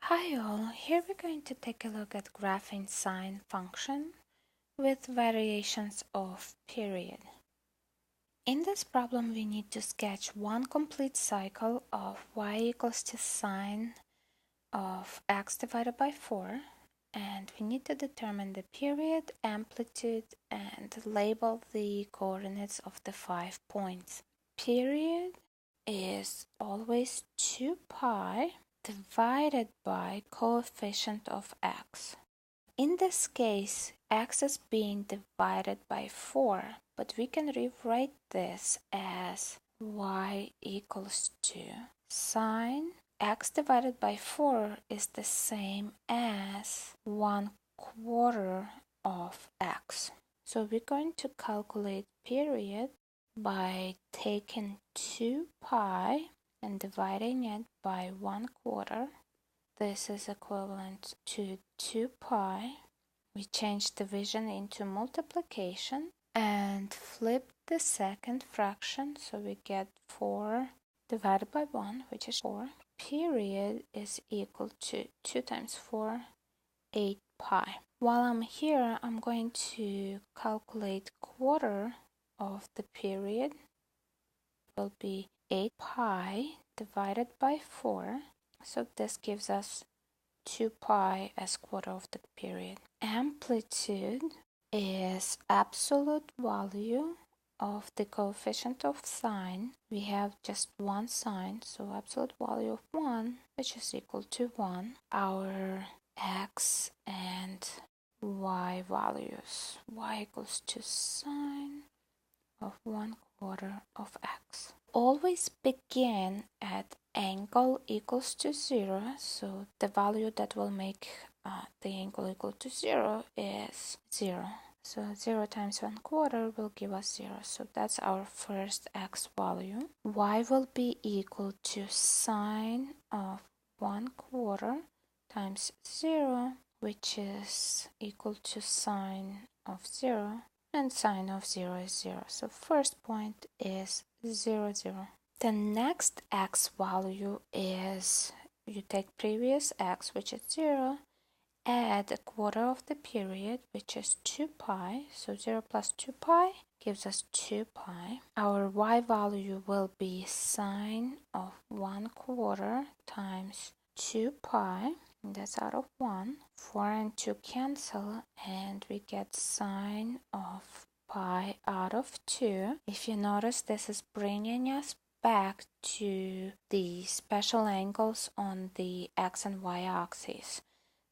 Hi all, here we're going to take a look at graphing sine function with variations of period. In this problem we need to sketch one complete cycle of y equals to sine of x divided by 4, and we need to determine the period, amplitude, and label the coordinates of the 5 points. Period is always 2 pi divided by coefficient of x. In this case, x is being divided by 4, but we can rewrite this as y equals to sine x divided by 4 is the same as 1/4 of x. So we're going to calculate period by taking 2 pi and dividing it by 1/4. This is equivalent to 2 pi. We change division into multiplication and flip the second fraction, so we get 4 divided by 1, which is 4. Period is equal to 2 times 4, 8 pi. While I'm here, I'm going to calculate quarter of the period. It will be 8 pi divided by 4. So this gives us 2 pi as quarter of the period. Amplitude is absolute value of the coefficient of sine. We have just one sine, so absolute value of 1, which is equal to 1. Our x and y values. Y equals to sine of 1/4 of x. Always begin at angle equals to 0, so the value that will make the angle equal to 0 is 0. So 0 times 1/4 will give us 0. So that's our first x value. Y will be equal to sine of 1/4 times 0, which is equal to sine of 0. And sine of 0 is 0. So first point is 0, 0. The next x value is, you take previous x, which is 0, add a quarter of the period, which is 2 pi. So 0 plus 2 pi gives us 2 pi. Our y value will be sine of 1/4 times 2 pi. And that's out of 1. 4 and 2 cancel, and we get sine of pi out of 2. If you notice, this is bringing us back to the special angles on the x and y axes.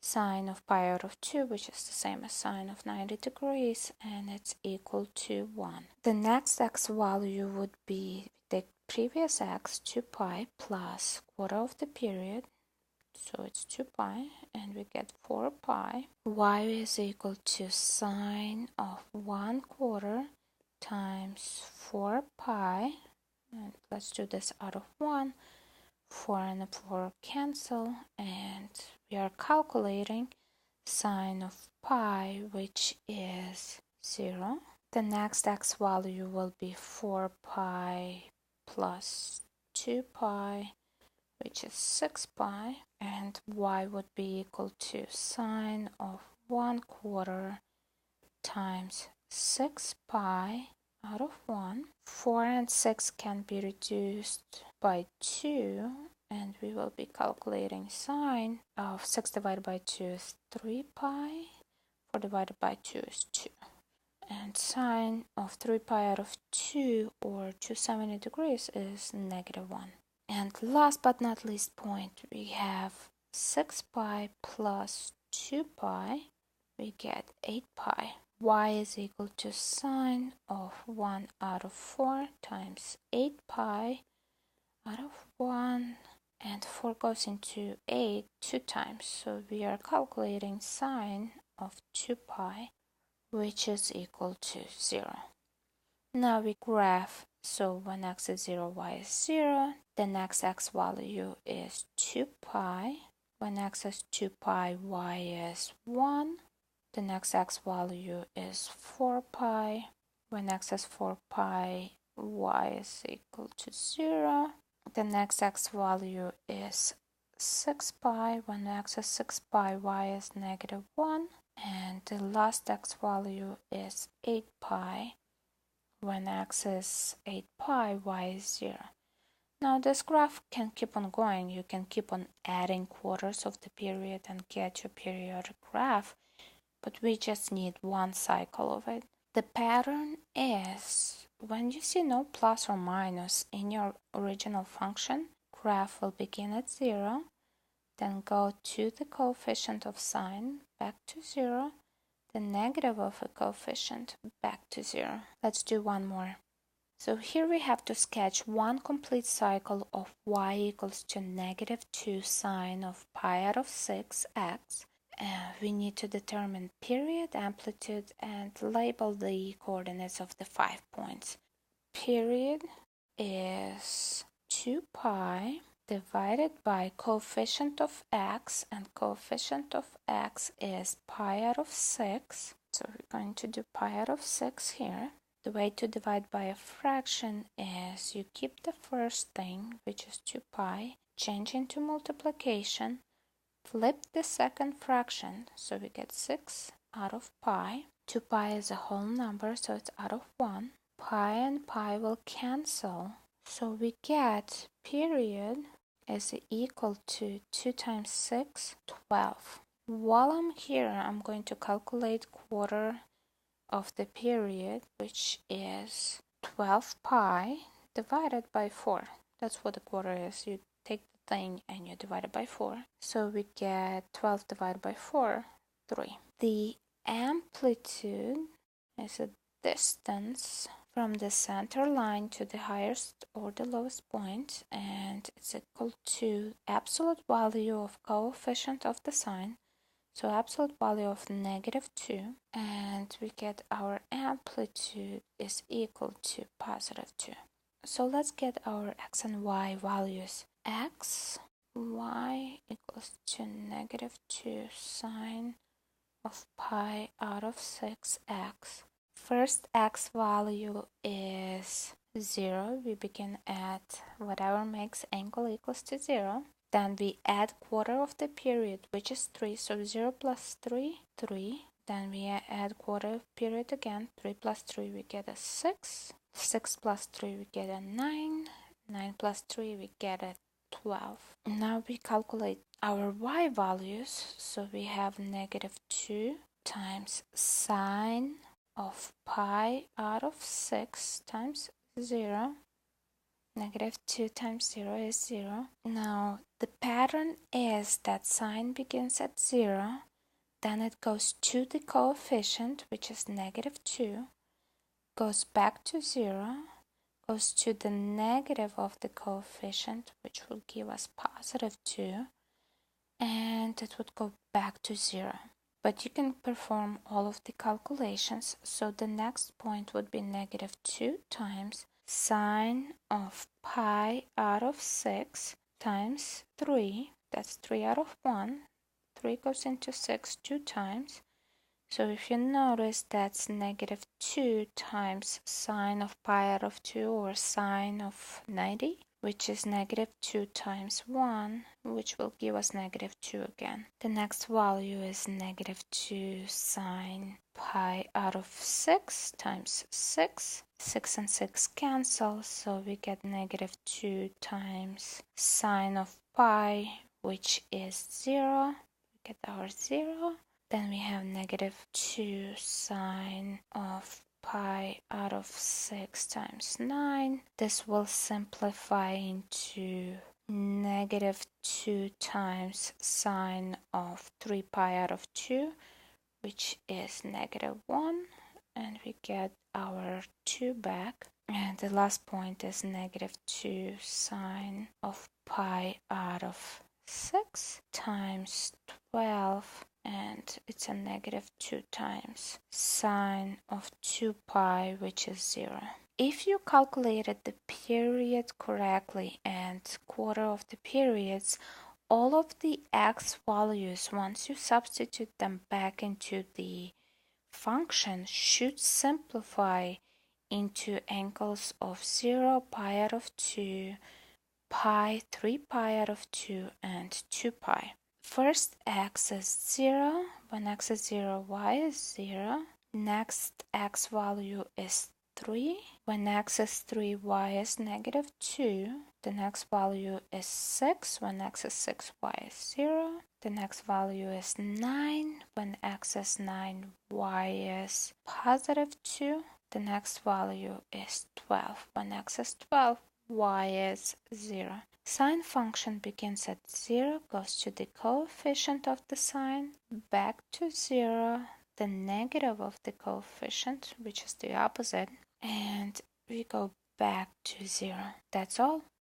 Sine of pi out of 2, which is the same as sine of 90 degrees, and it's equal to 1. The next x value would be the previous x, 2 pi, plus quarter of the period. So it's 2 pi, and we get 4 pi. Y is equal to sine of 1/4 times 4 pi. And let's do this out of 1. 4 and 4 cancel, and we are calculating sine of pi, which is 0. The next x value will be 4 pi plus 2 pi, which is 6 pi, and y would be equal to sine of 1/4 times 6 pi out of 1. 4 and 6 can be reduced by 2, and we will be calculating sine of 6 divided by 2 is 3 pi, 4 divided by 2 is 2. And sine of 3 pi out of 2, or 270 degrees, is -1. And last but not least point, we have 6 pi plus 2 pi, we get 8 pi. Y is equal to sine of 1 out of 4 times 8 pi out of 1, and 4 goes into 8 2 times, so we are calculating sine of 2 pi, which is equal to 0. Now we graph, so when x is 0, y is 0. The next x value is 2 pi. When x is 2 pi, y is 1. The next x value is 4 pi. When x is 4 pi, y is equal to 0. The next x value is 6 pi, when x is 6 pi, y is -1, and the last x value is 8 pi, when x is 8 pi, y is 0. Now this graph can keep on going. You can keep on adding quarters of the period and get your periodic graph, but we just need one cycle of it. The pattern is when you see no plus or minus in your original function, graph will begin at 0, then go to the coefficient of sine, back to 0, the negative of a coefficient, back to 0. Let's do one more. So here we have to sketch one complete cycle of y equals to -2 sine of pi out of 6x. We need to determine period, amplitude, and label the coordinates of the 5 points. Period is 2 pi divided by coefficient of x, and coefficient of x is pi out of 6. So we're going to do pi out of 6 here. The way to divide by a fraction is you keep the first thing, which is 2 pi, change into multiplication, flip the second fraction, so we get 6 out of pi. 2 pi is a whole number, so it's out of 1. Pi and pi will cancel, so we get period is equal to 2 times 6, 12. While I'm here, I'm going to calculate quarter of the period, which is 12 pi divided by 4. That's what the quarter is. You take the thing and you divide it by 4. So we get 12 divided by 4, 3. The amplitude is a distance from the center line to the highest or the lowest point, and it's equal to absolute value of coefficient of the sine. So absolute value of -2, and we get our amplitude is equal to +2. So let's get our x and y values. X, y equals to -2 sine of pi out of 6x. First x value is 0. We begin at whatever makes angle equals to 0. Then we add quarter of the period, which is 3. So 0 plus 3, 3. Then we add quarter of period again. 3 plus 3, we get a 6. 6 plus 3, we get a 9. 9 plus 3, we get a 12. Now we calculate our y values. So we have -2 times sine of pi out of 6 times 0. -2 times 0 is 0. Now the pattern is that sine begins at 0, then it goes to the coefficient, which is -2, goes back to 0, goes to the negative of the coefficient, which will give us +2, and it would go back to 0. But you can perform all of the calculations, so the next point would be -2 times sine of pi out of 6 times 3. That's 3 out of 1. 3 goes into 6 2 times. So if you notice, that's -2 times sine of pi out of 2, or sine of 90, which is -2 times 1, which will give us -2 again. The next value is -2 sine pi out of 6 times 6. 6 and 6 cancel, so we get -2 times sine of pi, which is 0. We get our 0. Then we have -2 sine of pi out of 6 times 9. This will simplify into -2 times sine of 3 pi out of 2, which is -1, and we get our 2 back. And the last point is -2 sine of pi out of 6 times 12, and it's a -2 times sine of 2 pi, which is 0. If you calculated the period correctly and quarter of the periods, all of the x values, once you substitute them back into the function, should simplify into angles of 0, pi out of 2, pi, 3 pi out of 2, and 2 pi. First x is 0. When x is 0, y is 0. Next x value is 3. When x is 3, y is negative 2. The next value is 6. When x is 6, y is 0. The next value is 9. When x is 9, y is positive 2. The next value is 12. When x is 12, y is 0. Sine function begins at 0, goes to the coefficient of the sine, back to 0, the negative of the coefficient, which is the opposite, and we go back to 0. That's all.